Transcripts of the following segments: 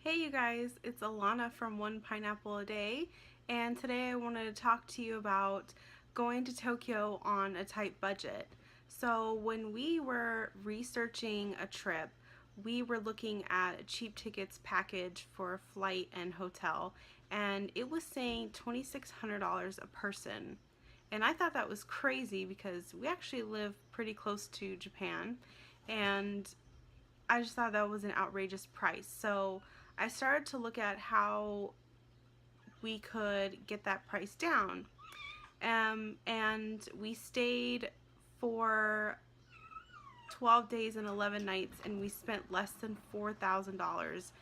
Hey you guys, it's Alana from One Pineapple a Day, and today I wanted to talk to you about going to Tokyo on a tight budget. So when we were researching a trip, we were looking at a cheap tickets package for a flight and hotel, and it was saying $2,600 a person. And I thought that was crazy because we actually live pretty close to Japan, and I just thought that was an outrageous price. So I started to look at how we could get that price down. And we stayed for 12 days and 11 nights, and we spent less than $4,000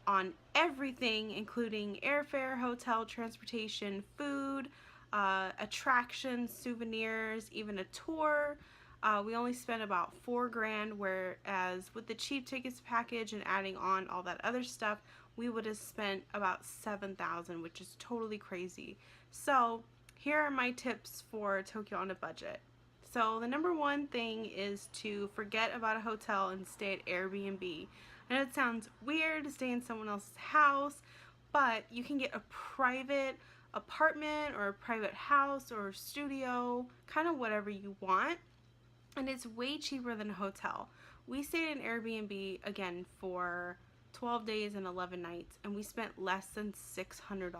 on everything, including airfare, hotel, transportation, food, attractions, souvenirs, even a tour. We only spent about $4 grand, whereas with the cheap tickets package and adding on all that other stuff, we would have spent about $7,000, which is totally crazy. So here are my tips for Tokyo on a budget. So the number one thing is to forget about a hotel and stay at Airbnb. I know it sounds weird to stay in someone else's house, but you can get a private apartment or a private house or studio, kind of whatever you want, and it's way cheaper than a hotel. We stayed in Airbnb again for 12 days and 11 nights, and we spent less than $600.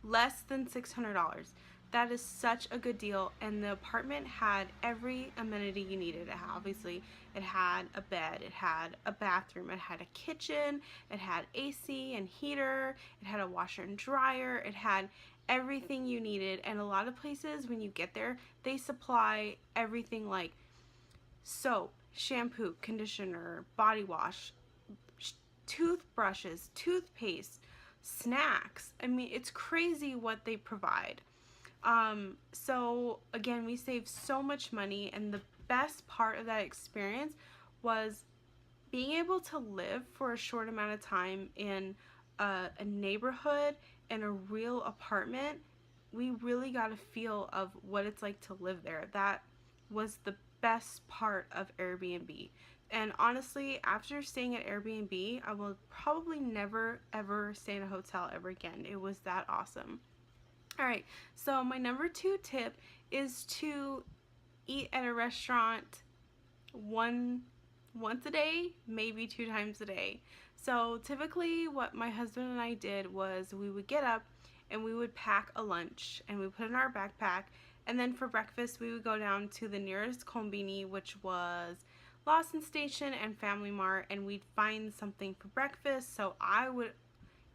Less than $600. That is such a good deal, and the apartment had every amenity you needed. Obviously, it had a bed, it had a bathroom, it had a kitchen, it had AC and heater, it had a washer and dryer, it had everything you needed. And a lot of places, when you get there, they supply everything like soap, shampoo, conditioner, body wash, toothbrushes, toothpaste, snacks. I mean, it's crazy what they provide. So again, we saved so much money, and the best part of that experience was being able to live for a short amount of time in a neighborhood and a real apartment. We really got a feel of what it's like to live there. That was the best part of Airbnb. And honestly, after staying at Airbnb, I will probably never ever stay in a hotel ever again. It was that awesome. Alright, so my number two tip is to eat at a restaurant once a day, maybe 2 times a day. So typically what my husband and I did was we would get up and we would pack a lunch and we put it in our backpack, and then for breakfast we would go down to the nearest kombini, which was Lawson Station and Family Mart, and we'd find something for breakfast. So I would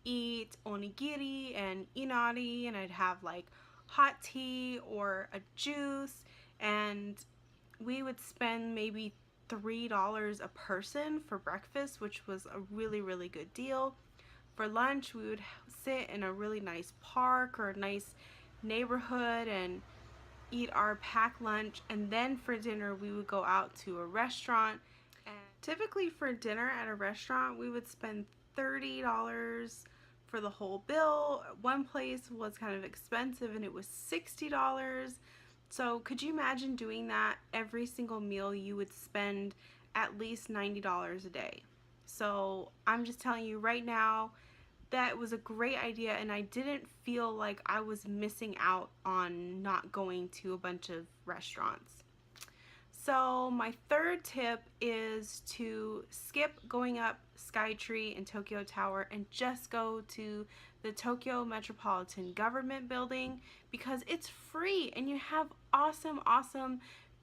eat onigiri and inari, and I'd have like hot tea or a juice, and we would spend maybe $3 a person for breakfast, which was a really good deal. For lunch, we would sit in a really nice park or a nice neighborhood and eat our packed lunch, and then for dinner we would go out to a restaurant. And typically for dinner at a restaurant we would spend $30 for the whole bill. One place was kind of expensive and it was $60. So could you imagine doing that every single meal? You would spend at least $90 a day. So I'm just telling you right now, that was a great idea, and I didn't feel like I was missing out on not going to a bunch of restaurants. So my third tip is to skip going up Skytree and Tokyo Tower and just go to the Tokyo Metropolitan Government Building, because it's free and you have awesome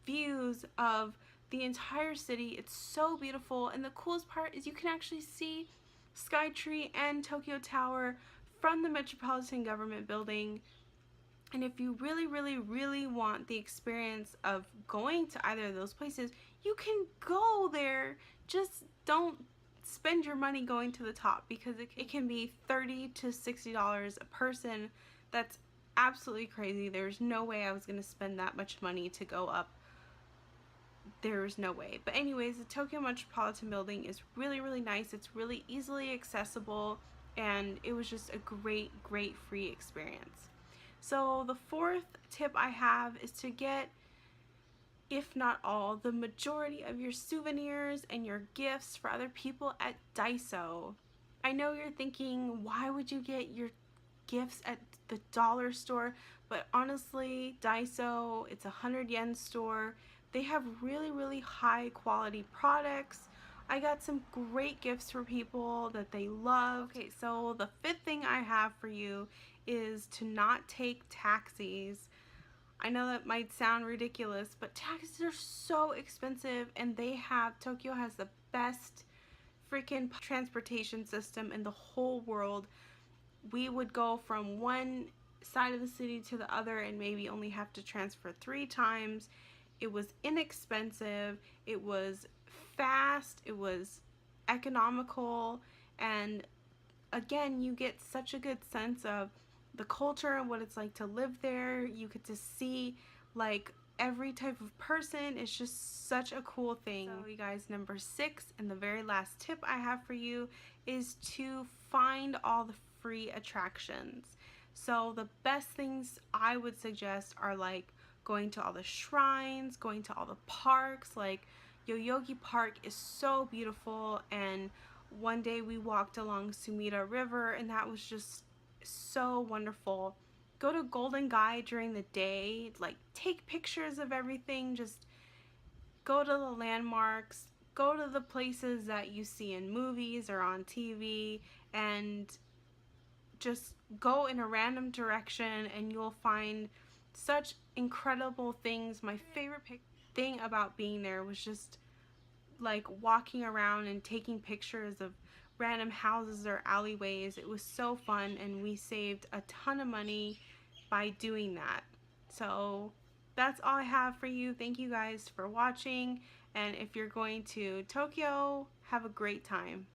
views of the entire city. It's so beautiful, and the coolest part is you can actually see Skytree and Tokyo Tower from the Metropolitan Government Building. And if you really want the experience of going to either of those places, you can go there. Just don't spend your money going to the top, because it can be $30 to $60 a person. That's absolutely crazy. There's no way I was going to spend that much money to go up. There's no way. But anyways, the Tokyo Metropolitan Building is really nice. It's really easily accessible, and it was just a great free experience. So the fourth tip I have is to get, if not all, the majority of your souvenirs and your gifts for other people at Daiso. I know you're thinking, why would you get your gifts at the dollar store? But honestly, Daiso, it's a 100 yen store. They have really, really high quality products. I got some great gifts for people that they love. Okay, so the fifth thing I have for you is to not take taxis. I know that might sound ridiculous, but taxis are so expensive, and Tokyo has the best freaking transportation system in the whole world. We would go from one side of the city to the other and maybe only have to transfer 3 times. It was inexpensive, it was fast, it was economical, and again, you get such a good sense of the culture and what it's like to live there. You get to see like every type of person. It's just such a cool thing. So you guys, number 6 and the very last tip I have for you is to find all the free attractions. So the best things I would suggest are like going to all the shrines, going to all the parks. Like Yoyogi Park is so beautiful, and one day we walked along Sumida River, and that was just so wonderful. Go to Golden Guy during the day, like take pictures of everything, just go to the landmarks, go to the places that you see in movies or on TV, and just go in a random direction and you'll find such incredible things. My favorite thing about being there was just like walking around and taking pictures of random houses or alleyways. It was so fun, and we saved a ton of money by doing that. So that's all I have for you. Thank you guys for watching, and if you're going to Tokyo, have a great time.